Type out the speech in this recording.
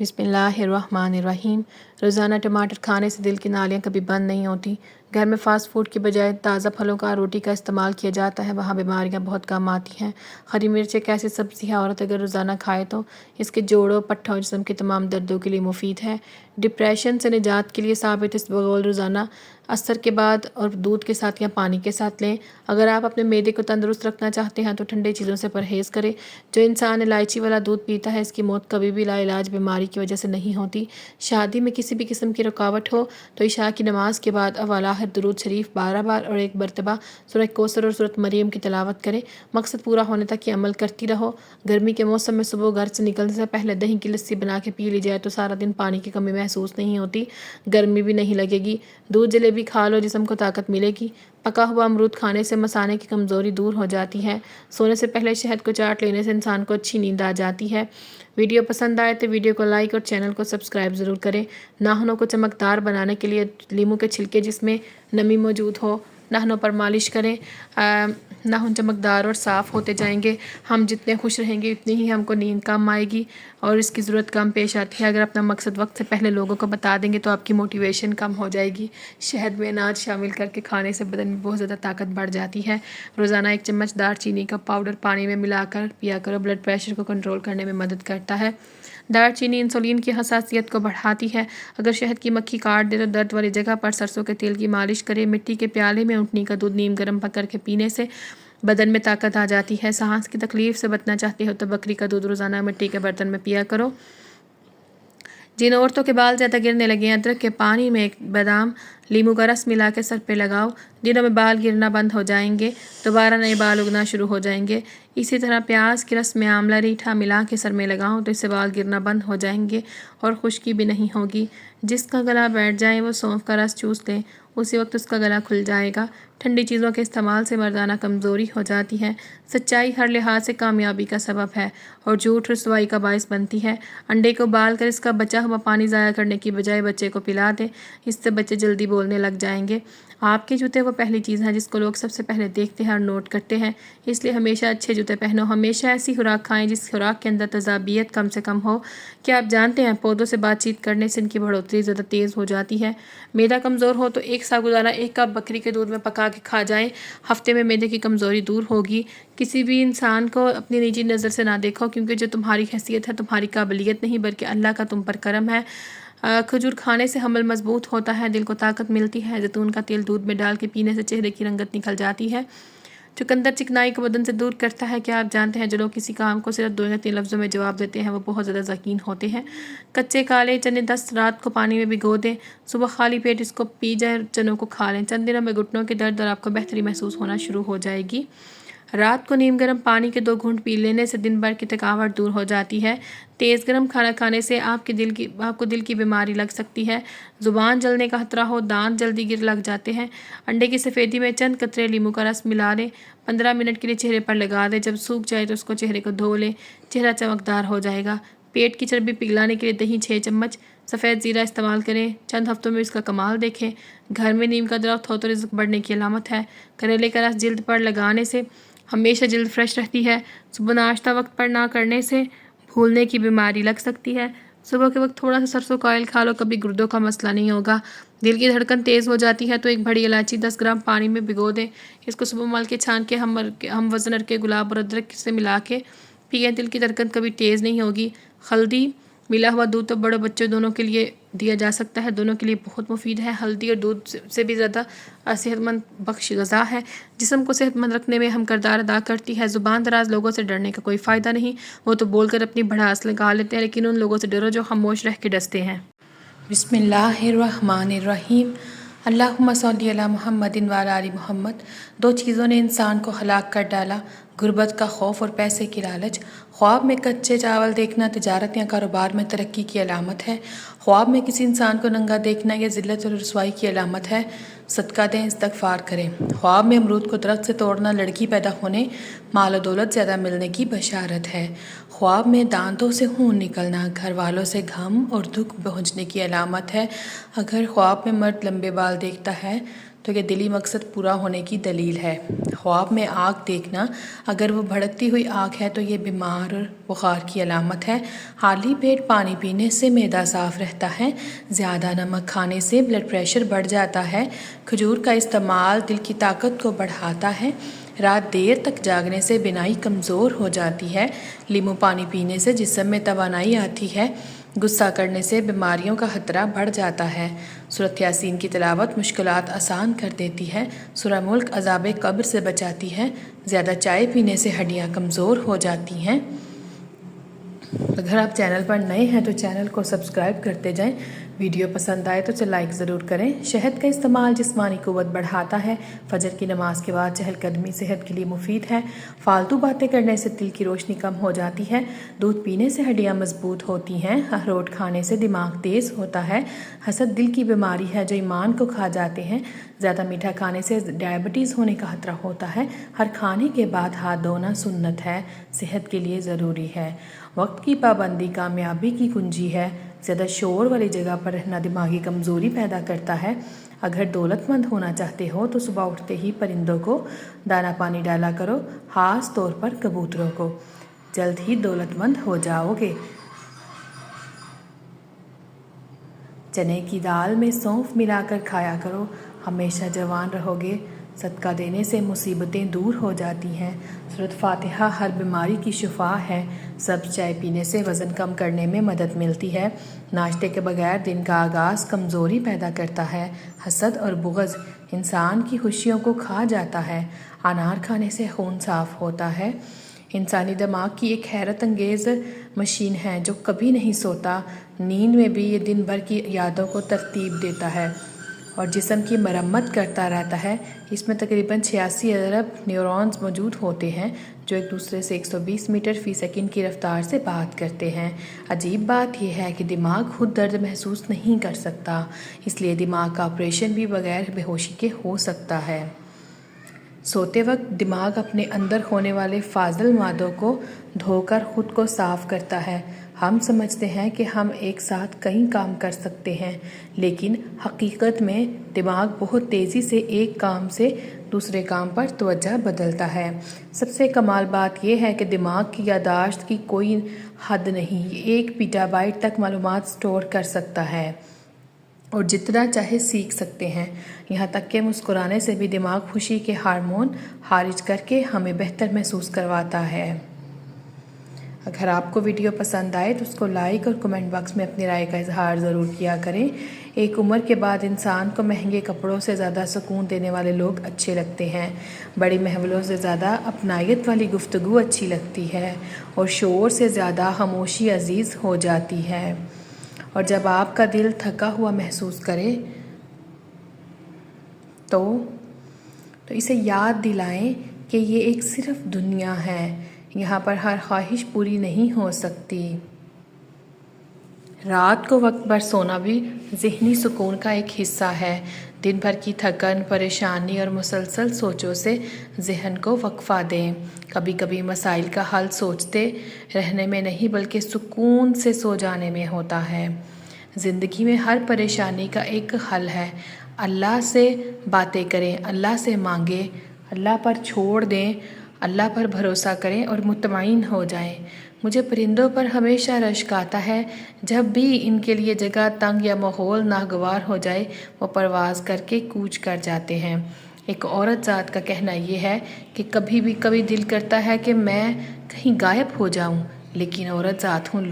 बिस्मिल्लाहिर्रहमानिर्रहीम। रोज़ाना टमाटर खाने से दिल की नालियाँ कभी बंद नहीं होती। घर में फ़ास्ट फूड की बजाय ताज़ा फलों का रोटी का इस्तेमाल किया जाता है, वहाँ बीमारियाँ बहुत कम आती हैं। हरी मिर्च एक ऐसी सब्ज़ी है, औरत अगर रोज़ाना खाए तो इसके जोड़ों, पट्ठों और जिस्म के तमाम दर्दों के लिए मुफीद है। डिप्रेशन से निजात के लिए साबित इसबगोल रोज़ाना असर के बाद और दूध के साथ या पानी के साथ लें। अगर आप अपने मैदे को तंदुरुस्त रखना चाहते हैं तो ठंडी चीज़ों से परहेज़ करें। जो इंसान इलायची वाला दूध पीता है, इसकी मौत कभी भी लाइलाज बीमारी की वजह से नहीं होती। शादी में किसी भी किस्म की रुकावट हो तो इशा की नमाज के बाद अव्वल आखिर दुरूद शरीफ 12 बार और एक मरतबा सूरह कौसर और सूरत मरियम की तिलावत करें। मकसद पूरा होने तक ये अमल करती रहो। गर्मी के मौसम में सुबह घर से निकलने से पहले दही की लस्सी बना के पी ली जाए तो सारा दिन पानी की कमी महसूस नहीं होती, गर्मी भी नहीं लगेगी। दूध जलेबी खा लो, जिस्म को ताकत मिलेगी। पका हुआ अमरूद खाने से मसाने की कमज़ोरी दूर हो जाती है। सोने से पहले शहद को चाट लेने से इंसान को अच्छी नींद आ जाती है। वीडियो पसंद आए तो वीडियो को लाइक और चैनल को सब्सक्राइब ज़रूर करें। नाखूनों को चमकदार बनाने के लिए लीमू के छिलके जिसमें नमी मौजूद हो नाखूनों पर मालिश करें। नाखून चमकदार और साफ़ होते जाएंगे। हम जितने खुश रहेंगे उतनी ही हमको नींद कम आएगी और इसकी ज़रूरत कम पेश आती है। अगर अपना मकसद वक्त से पहले लोगों को बता देंगे तो आपकी मोटिवेशन कम हो जाएगी। शहद में अनाज शामिल करके खाने से बदन में बहुत ज़्यादा ताकत बढ़ जाती है। रोज़ाना 1 चम्मच दालचीनी का पाउडर पानी में मिलाकर पिया करो, ब्लड प्रेशर को कंट्रोल करने में मदद करता है। दालचीनी इंसुलिन की हसासियत को बढ़ाती है। अगर शहद की मक्खी काट दे तो दर्द वाली जगह पर सरसों के तेल की मालिश करें। मिट्टी के प्याले में ऊँटनी का दूध नीम गर्म पकड़ के पीने से बदन में ताकत आ जाती है। सांस की तकलीफ से बचना चाहते हो तो बकरी का दूध रोज़ाना मिट्टी के बर्तन में पिया करो। जिन औरतों के बाल ज़्यादा गिरने लगे हैं, अदरक के पानी में एक बादाम लीमू का रस मिला के सर पे लगाओ। दिनों में बाल गिरना बंद हो जाएंगे, दोबारा नए बाल उगना शुरू हो जाएंगे। इसी तरह प्याज के रस में आंवला रीठा मिला के सर में लगाओ तो इससे बाल गिरना बंद हो जाएंगे और खुश्की भी नहीं होगी। जिसका गला बैठ जाए वो सौंफ का रस चूस लें, उसी वक्त उसका गला खुल जाएगा। ठंडी चीज़ों के इस्तेमाल से मर्दाना कमज़ोरी हो जाती है। सच्चाई हर लिहाज से कामयाबी का सबब है और झूठ रसवाई का बायस बनती है। अंडे को उबाल कर इसका बचा हुआ पानी ज़ाया करने की बजाय बच्चे को पिला दें, इससे बच्चे जल्दी बोलने लग जाएंगे। आपके जूते वो पहली चीज़ है जिसको लोग सबसे पहले देखते हैं और नोट करते हैं, इसलिए हमेशा अच्छे जूते पहनो। हमेशा ऐसी खुराक खाएं जिस खुराक के अंदर तज़ाबियत कम से कम हो। क्या आप जानते हैं पौधों से बातचीत करने से इनकी बढ़ोतरी ज़्यादा तेज़ हो जाती है। मैदा कमज़ोर हो तो एक साबूदाना 1 कप बकरी के दूध में पका के खा जाएं, हफ्ते में मैदे की कमज़ोरी दूर होगी। किसी भी इंसान को अपनी निजी नज़र से ना देखो, क्योंकि जो तुम्हारी हैसियत है तुम्हारी काबिलियत नहीं बल्कि अल्लाह का तुम पर करम है। खजूर खाने से हमल मजबूत होता है, दिल को ताकत मिलती है। जैतून का तेल दूध में डाल के पीने से चेहरे की रंगत निकल जाती है। चुकंदर चिकनाई को बदन से दूर करता है। क्या आप जानते हैं जो लोग किसी काम को सिर्फ 2 या 3 लफ्ज़ों में जवाब देते हैं वो बहुत ज़्यादा यकीन होते हैं। कच्चे काले चने 10 रात को पानी में भिगो दें, सुबह खाली पेट इसको पी जाए, चनों को खा लें। चंद दिनों में घुटनों के दर्द और आपको बेहतरी महसूस होना शुरू हो जाएगी। रात को नीम गर्म पानी के 2 घूंट पी लेने से दिन भर की थकावट दूर हो जाती है। तेज़ गर्म खाना खाने से आपको दिल की बीमारी लग सकती है। ज़ुबान जलने का खतरा हो, दांत जल्दी गिर लग जाते हैं। अंडे की सफ़ेदी में चंद कतरे लीमू का रस मिला दें, 15 मिनट के लिए चेहरे पर लगा दें। जब सूख जाए तो उसको चेहरे को धो लें, चेहरा चमकदार हो जाएगा। पेट की चर्बी पिघलाने के लिए दही 6 चम्मच सफ़ेद ज़ीरा इस्तेमाल करें, चंद हफ्तों में इसका कमाल देखें। घर में नीम का दरख्त हो तो रिज़्क बढ़ने की अलामत है। करेले का रस जिल्द पर लगाने से हमेशा जल्द फ्रेश रहती है। सुबह नाश्ता वक्त पर ना करने से भूलने की बीमारी लग सकती है। सुबह के वक्त थोड़ा सा सरसों का ऑयल खा लो, कभी गुर्दों का मसला नहीं होगा। दिल की धड़कन तेज़ हो जाती है तो एक बड़ी इलायची 10 ग्राम पानी में भिगो दें। इसको सुबह मल के छान के हम वज़न के गुलाब और अदरक से मिला के पिएं, दिल की धड़कन कभी तेज़ नहीं होगी। हल्दी मिला हुआ दूध तो बड़े बच्चों दोनों के लिए दिया जा सकता है, दोनों के लिए बहुत मुफीद है। हल्दी और दूध से भी ज़्यादा सेहतमंद बख्श ग़िज़ा है, जिस्म को सेहतमंद रखने में हम किरदार अदा करती है। ज़ुबान दराज लोगों से डरने का कोई फ़ायदा नहीं, वो तो बोलकर अपनी भड़ास लगा लेते हैं, लेकिन उन लोगों से डरो जो खामोश रह के डसते हैं। बिस्मिल्लाहिर्रहमानिर्रहीम। अल्लाहुम्मा सल्ली अला मुहम्मदिन व अला आलि मुहम्मद। 2 चीज़ों ने इंसान को हलाक कर डाला, गुर्बत का खौफ और पैसे की लालच। ख्वाब में कच्चे चावल देखना तिजारत या कारोबार में तरक्की की अलामत है। ख्वाब में किसी इंसान को नंगा देखना यह ज़िल्लत और रुसवाई की अलामत है। सदका दें, इस्तग़फ़ार करें। ख्वाब में अमरूद को दरख्त से तोड़ना लड़की पैदा होने, माल और दौलत ज़्यादा मिलने की बशारत है। ख्वाब में दांतों से खून निकलना घर वालों से गम और दुख पहुँचने की अलामत है। अगर ख्वाब में मर्द लंबे बाल देखता है تو یہ دلی مقصد پورا ہونے کی دلیل ہے۔ خواب میں آگ دیکھنا، اگر وہ بھڑکتی ہوئی آگ ہے تو یہ بیمار اور بخار کی علامت ہے۔ خالی پیٹ پانی پینے سے معدہ صاف رہتا ہے۔ زیادہ نمک کھانے سے بلڈ پریشر بڑھ جاتا ہے۔ کھجور کا استعمال دل کی طاقت کو بڑھاتا ہے۔ رات دیر تک جاگنے سے بینائی کمزور ہو جاتی ہے۔ لیمو پانی پینے سے جسم میں توانائی آتی ہے۔ غصہ کرنے سے بیماریوں کا خطرہ بڑھ جاتا ہے۔ سورۃ یاسین کی تلاوت مشکلات آسان کر دیتی ہے۔ سورہ ملک عذاب قبر سے بچاتی ہے۔ زیادہ چائے پینے سے ہڈیاں کمزور ہو جاتی ہیں۔ اگر آپ چینل پر نئے ہیں تو چینل کو سبسکرائب کرتے جائیں۔ ویڈیو پسند آئے تو لائک ضرور کریں۔ شہد کا استعمال جسمانی قوت بڑھاتا ہے۔ فجر کی نماز کے بعد چہل قدمی صحت کے لیے مفید ہے۔ فالتو باتیں کرنے سے دل کی روشنی کم ہو جاتی ہے۔ دودھ پینے سے ہڈیاں مضبوط ہوتی ہیں۔ اخروٹ کھانے سے دماغ تیز ہوتا ہے۔ حسد دل کی بیماری ہے جو ایمان کو کھا جاتے ہیں۔ زیادہ میٹھا کھانے سے ڈائبٹیز ہونے کا خطرہ ہوتا ہے۔ ہر کھانے کے بعد ہاتھ دھونا سنت ہے، صحت کے لیے ضروری ہے۔ وقت کی پابندی کامیابی کی کنجی ہے۔ زیادہ شور والی جگہ پر رہنا دماغی کمزوری پیدا کرتا ہے۔ اگر دولت مند ہونا چاہتے ہو تو صبح اٹھتے ہی پرندوں کو دانا پانی ڈالا کرو، خاص طور پر کبوتروں کو۔ جلد ہی دولت مند ہو جاؤ گے۔ چنے کی دال میں سونف ملا کر کھایا کرو، ہمیشہ جوان رہو گے۔ صدقہ دینے سے مصیبتیں دور ہو جاتی ہیں۔ سورۃ فاتحہ ہر بیماری کی شفا ہے۔ سبز چائے پینے سے وزن کم کرنے میں مدد ملتی ہے۔ ناشتے کے بغیر دن کا آغاز کمزوری پیدا کرتا ہے۔ حسد اور بغض انسان کی خوشیوں کو کھا جاتا ہے۔ انار کھانے سے خون صاف ہوتا ہے۔ انسانی دماغ کی ایک حیرت انگیز مشین ہے جو کبھی نہیں سوتا۔ نیند میں بھی یہ دن بھر کی یادوں کو ترتیب دیتا ہے اور جسم کی مرمت کرتا رہتا ہے۔ اس میں تقریباً 86 ارب نیورونز موجود ہوتے ہیں جو ایک دوسرے سے 120 میٹر فی سیکنڈ کی رفتار سے بات کرتے ہیں۔ عجیب بات یہ ہے کہ دماغ خود درد محسوس نہیں کر سکتا، اس لیے دماغ کا آپریشن بھی بغیر بے ہوشی کے ہو سکتا ہے۔ سوتے وقت دماغ اپنے اندر ہونے والے فاضل مادوں کو دھو کر خود کو صاف کرتا ہے۔ ہم سمجھتے ہیں کہ ہم ایک ساتھ کئی کام کر سکتے ہیں، لیکن حقیقت میں دماغ بہت تیزی سے ایک کام سے دوسرے کام پر توجہ بدلتا ہے۔ سب سے کمال بات یہ ہے کہ دماغ کی یادداشت کی کوئی حد نہیں، یہ 1 پیٹا بائٹ تک معلومات سٹور کر سکتا ہے اور جتنا چاہے سیکھ سکتے ہیں۔ یہاں تک کہ مسکرانے سے بھی دماغ خوشی کے ہارمون خارج کر کے ہمیں بہتر محسوس کرواتا ہے۔ اگر آپ کو ویڈیو پسند آئے تو اس کو لائک اور کمنٹ باکس میں اپنی رائے کا اظہار ضرور کیا کریں۔ ایک عمر کے بعد انسان کو مہنگے کپڑوں سے زیادہ سکون دینے والے لوگ اچھے لگتے ہیں، بڑی محفلوں سے زیادہ اپنائیت والی گفتگو اچھی لگتی ہے اور شور سے زیادہ خاموشی عزیز ہو جاتی ہے۔ اور جب آپ کا دل تھکا ہوا محسوس کرے تو اسے یاد دلائیں کہ یہ ایک صرف دنیا ہے، یہاں پر ہر خواہش پوری نہیں ہو سکتی۔ رات کو وقت پر سونا بھی ذہنی سکون کا ایک حصہ ہے۔ دن بھر کی تھکن، پریشانی اور مسلسل سوچوں سے ذہن کو وقفہ دیں۔ کبھی کبھی مسائل کا حل سوچتے رہنے میں نہیں بلکہ سکون سے سو جانے میں ہوتا ہے۔ زندگی میں ہر پریشانی کا ایک حل ہے۔ اللہ سے باتیں کریں، اللہ سے مانگیں، اللہ پر چھوڑ دیں، اللہ پر بھروسہ کریں اور مطمئن ہو جائیں۔ مجھے پرندوں پر ہمیشہ رشک آتا ہے۔ جب بھی ان کے لیے جگہ تنگ یا ماحول ناگوار ہو جائے وہ پرواز کر کے کوچ کر جاتے ہیں۔ ایک عورت ذات کا کہنا یہ ہے کہ کبھی دل کرتا ہے کہ میں کہیں غائب ہو جاؤں، لیکن عورت ذات ہوں